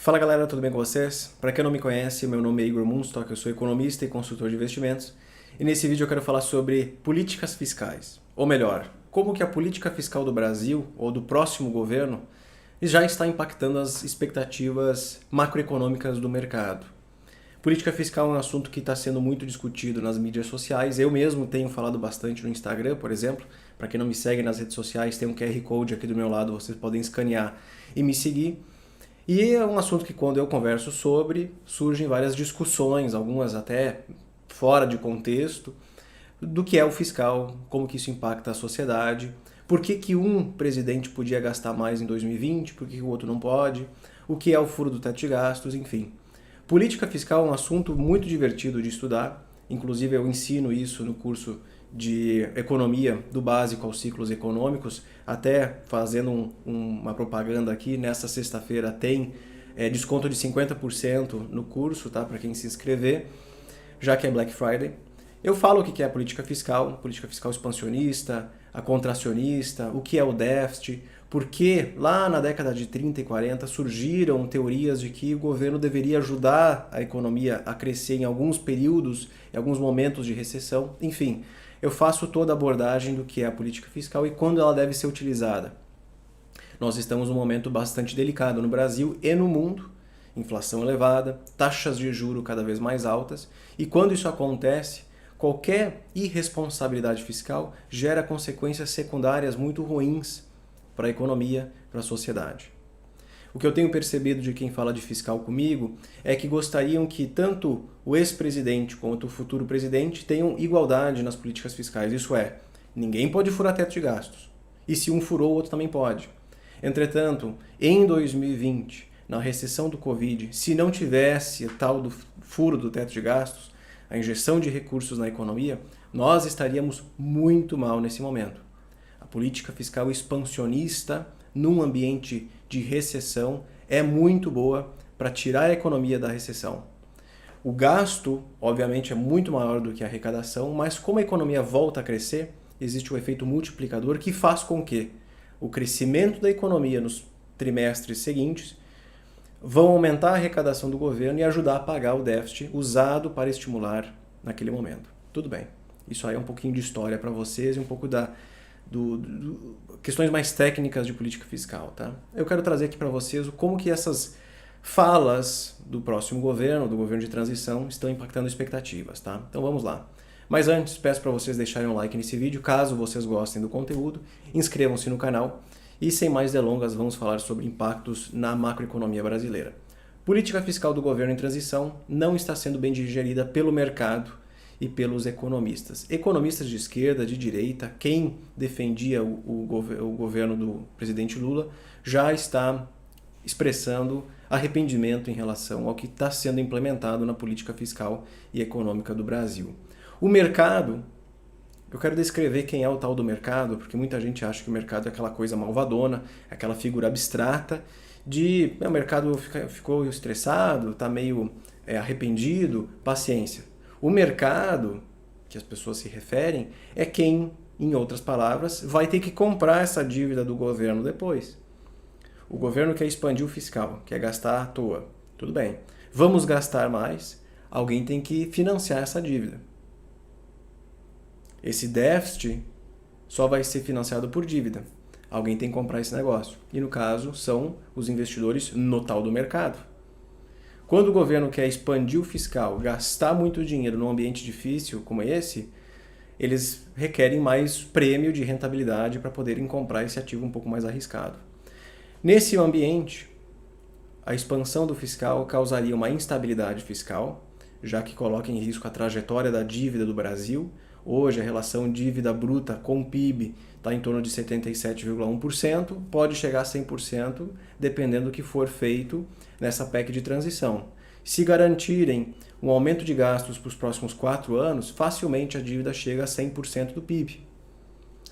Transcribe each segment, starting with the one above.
Fala galera, tudo bem com vocês? Para quem não me conhece, meu nome é Igor Munstock, eu sou economista e consultor de investimentos. E nesse vídeo eu quero falar sobre políticas fiscais. Ou melhor, como que a política fiscal do Brasil, ou do próximo governo, já está impactando as expectativas macroeconômicas do mercado. Política fiscal é um assunto que está sendo muito discutido nas mídias sociais. Eu mesmo tenho falado bastante no Instagram, por exemplo. Para quem não me segue nas redes sociais, tem um QR Code aqui do meu lado, vocês podem escanear e me seguir. E é um assunto que quando eu converso sobre, surgem várias discussões, algumas até fora de contexto, do que é o fiscal, como que isso impacta a sociedade, por que que um presidente podia gastar mais em 2020, por que que o outro não pode, o que é o furo do teto de gastos, enfim. Política fiscal é um assunto muito divertido de estudar, inclusive eu ensino isso no curso de economia do básico aos ciclos econômicos, até fazendo uma propaganda aqui, nesta sexta-feira tem desconto de 50% no curso, tá, para quem se inscrever, já que é Black Friday. Eu falo o que é a política fiscal expansionista, a contracionista, o que é o déficit, porque lá na década de 30 e 40 surgiram teorias de que o governo deveria ajudar a economia a crescer em alguns períodos, em alguns momentos de recessão, enfim. Eu faço toda a abordagem do que é a política fiscal e quando ela deve ser utilizada. Nós estamos num momento bastante delicado no Brasil e no mundo, inflação elevada, taxas de juros cada vez mais altas, e quando isso acontece, qualquer irresponsabilidade fiscal gera consequências secundárias muito ruins para a economia, para a sociedade. O que eu tenho percebido de quem fala de fiscal comigo é que gostariam que tanto o ex-presidente quanto o futuro presidente tenham igualdade nas políticas fiscais. Isso é, ninguém pode furar teto de gastos. E se um furou, o outro também pode. Entretanto, em 2020, na recessão do Covid, se não tivesse tal do furo do teto de gastos, a injeção de recursos na economia, nós estaríamos muito mal nesse momento. A política fiscal expansionista, num ambiente de recessão, é muito boa para tirar a economia da recessão. O gasto, obviamente, é muito maior do que a arrecadação, mas como a economia volta a crescer, existe o efeito multiplicador que faz com que o crescimento da economia nos trimestres seguintes vão aumentar a arrecadação do governo e ajudar a pagar o déficit usado para estimular naquele momento. Tudo bem, isso aí é um pouquinho de história para vocês e um pouco questões mais técnicas de política fiscal, tá? Eu quero trazer aqui para vocês como que essas falas do próximo governo, do governo de transição, estão impactando expectativas, tá? Então vamos lá. Mas antes, peço para vocês deixarem um like nesse vídeo, caso vocês gostem do conteúdo, inscrevam-se no canal e sem mais delongas vamos falar sobre impactos na macroeconomia brasileira. Política fiscal do governo em transição não está sendo bem digerida pelo mercado e pelos economistas. Economistas de esquerda, de direita, quem defendia o governo do presidente Lula já está expressando arrependimento em relação ao que está sendo implementado na política fiscal e econômica do Brasil. O mercado, eu quero descrever quem é o tal do mercado, porque muita gente acha que o mercado é aquela coisa malvadona, aquela figura abstrata de o mercado ficou estressado, está meio arrependido, paciência. O mercado, que as pessoas se referem, é quem, em outras palavras, vai ter que comprar essa dívida do governo depois. O governo quer expandir o fiscal, quer gastar à toa. Tudo bem. Vamos gastar mais, alguém tem que financiar essa dívida. Esse déficit só vai ser financiado por dívida. Alguém tem que comprar esse negócio. E no caso, são os investidores no tal do mercado. Quando o governo quer expandir o fiscal, gastar muito dinheiro num ambiente difícil como esse, eles requerem mais prêmio de rentabilidade para poderem comprar esse ativo um pouco mais arriscado. Nesse ambiente, a expansão do fiscal causaria uma instabilidade fiscal, já que coloca em risco a trajetória da dívida do Brasil. Hoje, a relação dívida bruta com PIB está em torno de 77,1%, pode chegar a 100%, dependendo do que for feito nessa PEC de transição. Se garantirem um aumento de gastos para os próximos 4 anos, facilmente a dívida chega a 100% do PIB.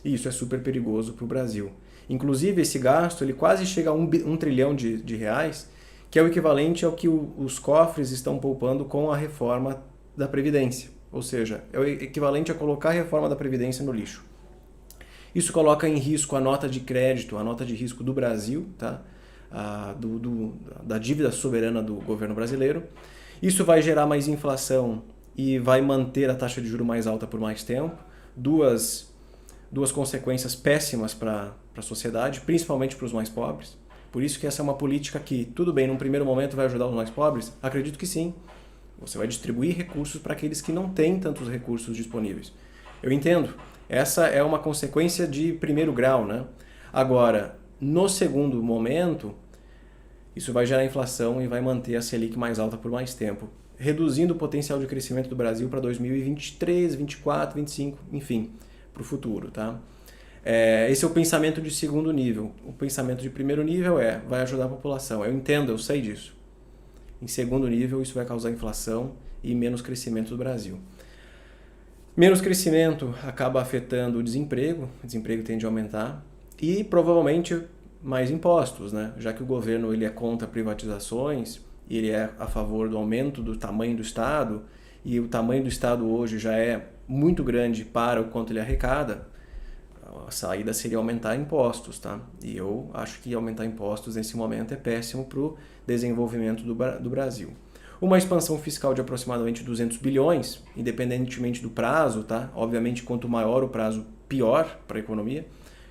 E isso é super perigoso para o Brasil. Inclusive, esse gasto ele quase chega a 1 trilhão de reais, que é o equivalente ao que os cofres estão poupando com a reforma da Previdência. Ou seja, é o equivalente a colocar a reforma da Previdência no lixo. Isso coloca em risco a nota de crédito, a nota de risco do Brasil, tá? da dívida soberana do governo brasileiro. Isso vai gerar mais inflação e vai manter a taxa de juros mais alta por mais tempo. Duas consequências péssimas para a sociedade, principalmente para os mais pobres. Por isso que essa é uma política que, tudo bem, num primeiro momento vai ajudar os mais pobres? Acredito que sim. Você vai distribuir recursos para aqueles que não têm tantos recursos disponíveis. Eu entendo. Essa é uma consequência de primeiro grau, né? Agora, no segundo momento, isso vai gerar inflação e vai manter a Selic mais alta por mais tempo, reduzindo o potencial de crescimento do Brasil para 2023, 2024, 2025, enfim, para o futuro, tá? Esse é o pensamento de segundo nível. O pensamento de primeiro nível vai ajudar a população. Eu entendo, eu sei disso. Em segundo nível, isso vai causar inflação e menos crescimento do Brasil. Menos crescimento acaba afetando o desemprego tende a aumentar e provavelmente mais impostos, né? Já que o governo ele é contra privatizações, ele é a favor do aumento do tamanho do Estado e o tamanho do Estado hoje já é muito grande para o quanto ele arrecada, a saída seria aumentar impostos, tá? E eu acho que aumentar impostos nesse momento é péssimo para o desenvolvimento do Brasil. Uma expansão fiscal de aproximadamente 200 bilhões, independentemente do prazo, tá? Obviamente, quanto maior o prazo, pior para a economia,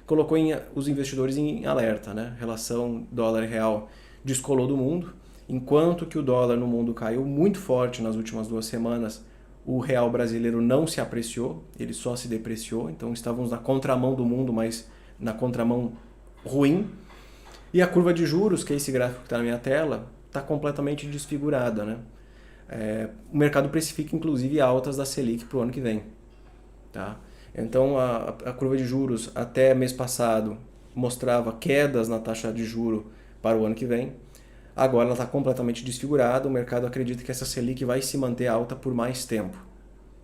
colocou os investidores em alerta, né? Relação dólar e real descolou do mundo, enquanto que o dólar no mundo caiu muito forte nas últimas 2 semanas, o real brasileiro não se apreciou, ele só se depreciou, então estávamos na contramão do mundo, mas na contramão ruim. E a curva de juros, que é esse gráfico que está na minha tela, está completamente desfigurada, né? O mercado precifica inclusive altas da Selic para o ano que vem, tá? Então a curva de juros até mês passado mostrava quedas na taxa de juro para o ano que vem. Agora ela está completamente desfigurada, o mercado acredita que essa Selic vai se manter alta por mais tempo.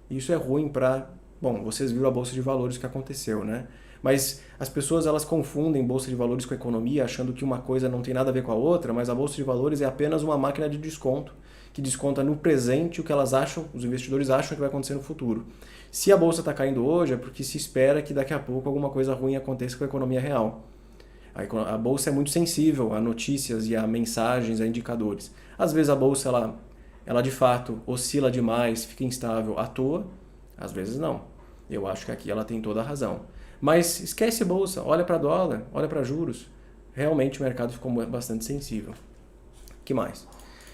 Isso é ruim para... Bom, vocês viram a Bolsa de Valores que aconteceu, né? Mas as pessoas elas confundem Bolsa de Valores com economia, achando que uma coisa não tem nada a ver com a outra, mas a Bolsa de Valores é apenas uma máquina de desconto, que desconta no presente o que elas acham, os investidores acham que vai acontecer no futuro. Se a Bolsa está caindo hoje é porque se espera que daqui a pouco alguma coisa ruim aconteça com a economia real. A bolsa é muito sensível a notícias e a mensagens, a indicadores. Às vezes a bolsa ela de fato oscila demais, fica instável à toa, às vezes não. Eu acho que aqui ela tem toda a razão. Mas esquece bolsa, olha para dólar, olha para juros. Realmente o mercado ficou bastante sensível. O que mais?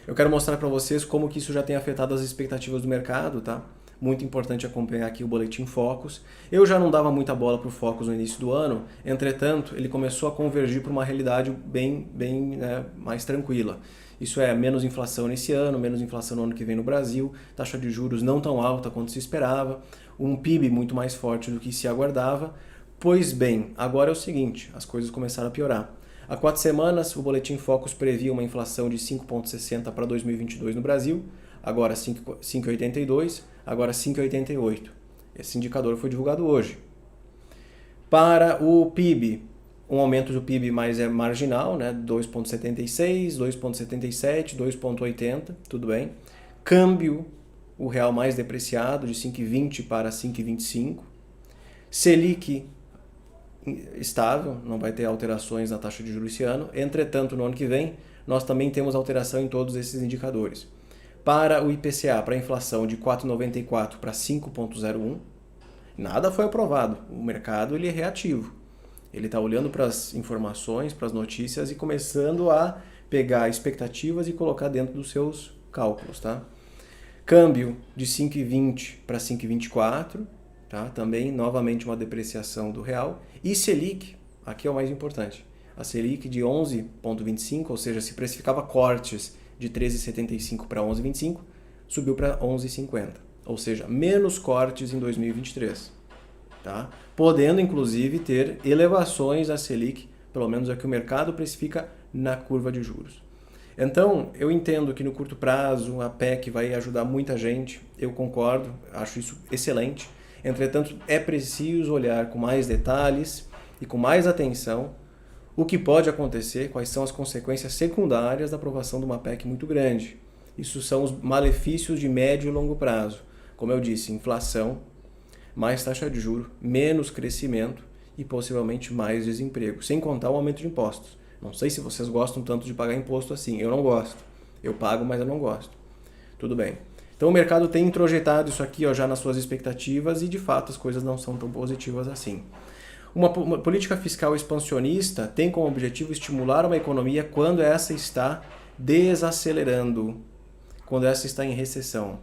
Eu quero mostrar para vocês como que isso já tem afetado as expectativas do mercado, tá? Muito importante acompanhar aqui o Boletim Focus. Eu já não dava muita bola para o Focus no início do ano, entretanto, ele começou a convergir para uma realidade bem mais tranquila. Isso é, menos inflação nesse ano, menos inflação no ano que vem no Brasil, taxa de juros não tão alta quanto se esperava, um PIB muito mais forte do que se aguardava. Pois bem, agora é o seguinte, as coisas começaram a piorar. Há 4 semanas, o Boletim Focus previa uma inflação de 5,60 para 2022 no Brasil, agora 5,82, agora 5,88. Esse indicador foi divulgado hoje. Para o PIB, um aumento do PIB mais marginal, né? 2,76, 2,77, 2,80, tudo bem. Câmbio, o real mais depreciado, de 5,20 para 5,25. Selic estável, não vai ter alterações na taxa de juros esse ano. Entretanto, no ano que vem, nós também temos alteração em todos esses indicadores. Para o IPCA, para a inflação de 4,94 para 5,01, nada foi aprovado. O mercado ele é reativo. Ele está olhando para as informações, para as notícias e começando a pegar expectativas e colocar dentro dos seus cálculos, tá? Câmbio de 5,20 para 5,24, tá? Também novamente uma depreciação do real. E Selic, aqui é o mais importante. A Selic de 11,25, ou seja, se precificava cortes de 13,75 para 11,25, subiu para 11,50. Ou seja, menos cortes em 2023. Tá? Podendo, inclusive, ter elevações da Selic, pelo menos é o que o mercado precifica na curva de juros. Então, eu entendo que no curto prazo a PEC vai ajudar muita gente, eu concordo, acho isso excelente. Entretanto, é preciso olhar com mais detalhes e com mais atenção o que pode acontecer, quais são as consequências secundárias da aprovação de uma PEC muito grande. Isso são os malefícios de médio e longo prazo. Como eu disse, inflação, mais taxa de juros, menos crescimento e possivelmente mais desemprego, sem contar o aumento de impostos. Não sei se vocês gostam tanto de pagar imposto assim. Eu não gosto. Eu pago, mas eu não gosto. Tudo bem. Então o mercado tem introjetado isso aqui, ó, já nas suas expectativas e de fato as coisas não são tão positivas assim. Uma política fiscal expansionista tem como objetivo estimular uma economia quando essa está desacelerando, quando essa está em recessão.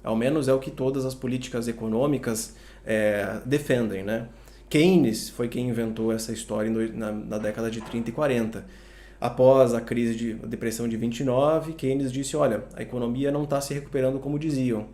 Ao menos é o que todas as políticas econômicas defendem, né? Keynes foi quem inventou essa história na década de 30 e 40. Após a depressão de 29, Keynes disse, olha, a economia não está se recuperando como diziam.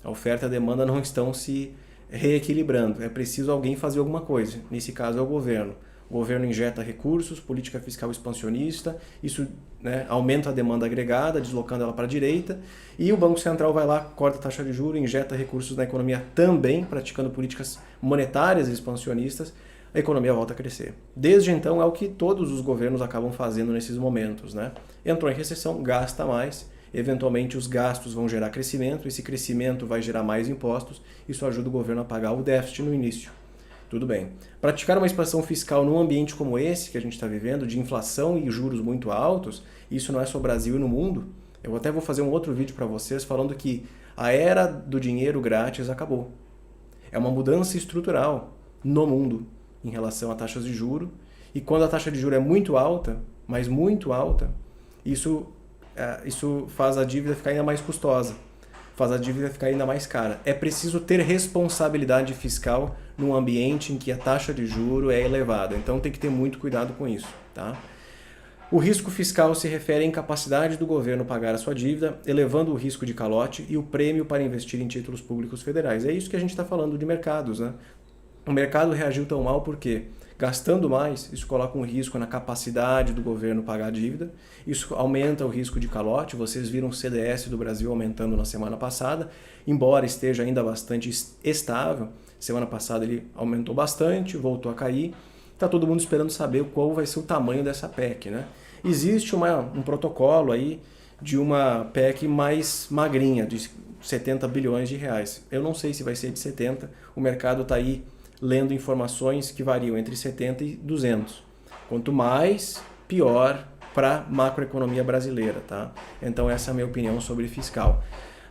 A oferta e a demanda não estão se reequilibrando. É preciso alguém fazer alguma coisa. Nesse caso é o governo. O governo injeta recursos, política fiscal expansionista, isso, né, aumenta a demanda agregada, deslocando ela para a direita, e o Banco Central vai lá, corta a taxa de juros, injeta recursos na economia também, praticando políticas monetárias expansionistas, a economia volta a crescer. Desde então é o que todos os governos acabam fazendo nesses momentos, né? Entrou em recessão, gasta mais, eventualmente os gastos vão gerar crescimento, esse crescimento vai gerar mais impostos, isso ajuda o governo a pagar o déficit no início. Tudo bem. Praticar uma expansão fiscal num ambiente como esse que a gente está vivendo, de inflação e juros muito altos, isso não é só o Brasil e no mundo. Eu até vou fazer um outro vídeo para vocês falando que a era do dinheiro grátis acabou. É uma mudança estrutural no mundo em relação a taxas de juros. E quando a taxa de juros é muito alta, mas muito alta, isso faz a dívida ficar ainda mais custosa. Faz a dívida ficar ainda mais cara. É preciso ter responsabilidade fiscal num ambiente em que a taxa de juro é elevada. Então tem que ter muito cuidado com isso, tá? O risco fiscal se refere à incapacidade do governo pagar a sua dívida, elevando o risco de calote e o prêmio para investir em títulos públicos federais. É isso que a gente está falando de mercados, né? O mercado reagiu tão mal porque, gastando mais, isso coloca um risco na capacidade do governo pagar a dívida, isso aumenta o risco de calote. Vocês viram o CDS do Brasil aumentando na semana passada, embora esteja ainda bastante estável. Semana passada ele aumentou bastante, voltou a cair. Está todo mundo esperando saber qual vai ser o tamanho dessa PEC, né? Existe um protocolo aí de uma PEC mais magrinha, de 70 bilhões de reais. Eu não sei se vai ser de 70, o mercado está aí lendo informações que variam entre 70 e 200. Quanto mais, pior para a macroeconomia brasileira, tá? Então essa é a minha opinião sobre fiscal.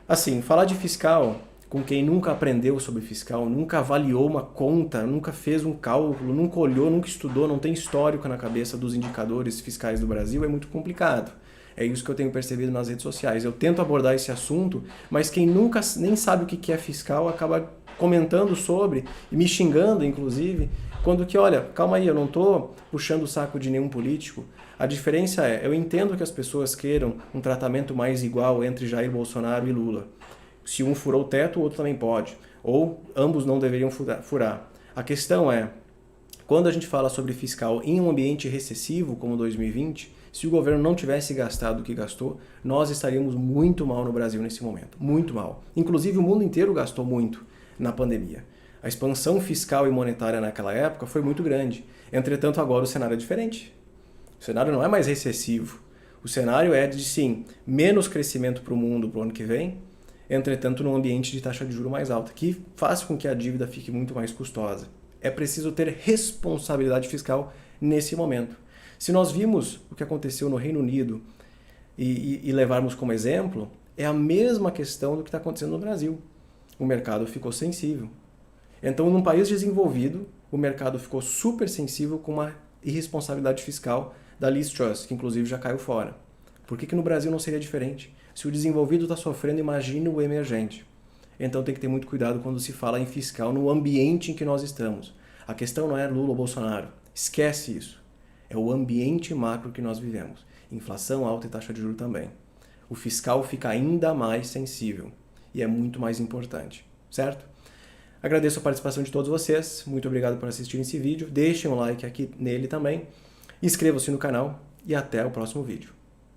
Assim, falar de fiscal com quem nunca aprendeu sobre fiscal, nunca avaliou uma conta, nunca fez um cálculo, nunca olhou, nunca estudou, não tem histórico na cabeça dos indicadores fiscais do Brasil, é muito complicado. É isso que eu tenho percebido nas redes sociais. Eu tento abordar esse assunto, mas quem nunca nem sabe o que é fiscal acaba comentando sobre e me xingando, inclusive, quando que, olha, calma aí, eu não estou puxando o saco de nenhum político. A diferença é, eu entendo que as pessoas queiram um tratamento mais igual entre Jair Bolsonaro e Lula. Se um furou o teto, o outro também pode. Ou ambos não deveriam furar. A questão é, quando a gente fala sobre fiscal em um ambiente recessivo como 2020, se o governo não tivesse gastado o que gastou, nós estaríamos muito mal no Brasil nesse momento. Muito mal. Inclusive o mundo inteiro gastou muito na pandemia. A expansão fiscal e monetária naquela época foi muito grande. Entretanto, agora o cenário é diferente. O cenário não é mais recessivo. O cenário é de, sim, menos crescimento para o mundo para o ano que vem, entretanto, num ambiente de taxa de juros mais alta, que faz com que a dívida fique muito mais custosa. É preciso ter responsabilidade fiscal nesse momento. Se nós vimos o que aconteceu no Reino Unido e levarmos como exemplo, é a mesma questão do que está acontecendo no Brasil. O mercado ficou sensível. Então, num país desenvolvido, o mercado ficou super sensível com uma irresponsabilidade fiscal da Liz Truss, que inclusive já caiu fora. Por que no Brasil não seria diferente? Se o desenvolvido está sofrendo, imagine o emergente. Então tem que ter muito cuidado quando se fala em fiscal no ambiente em que nós estamos. A questão não é Lula ou Bolsonaro. Esquece isso. É o ambiente macro que nós vivemos. Inflação alta e taxa de juros também. O fiscal fica ainda mais sensível. E é muito mais importante. Certo? Agradeço a participação de todos vocês. Muito obrigado por assistirem esse vídeo. Deixem um like aqui nele também. Inscrevam-se no canal e até o próximo vídeo.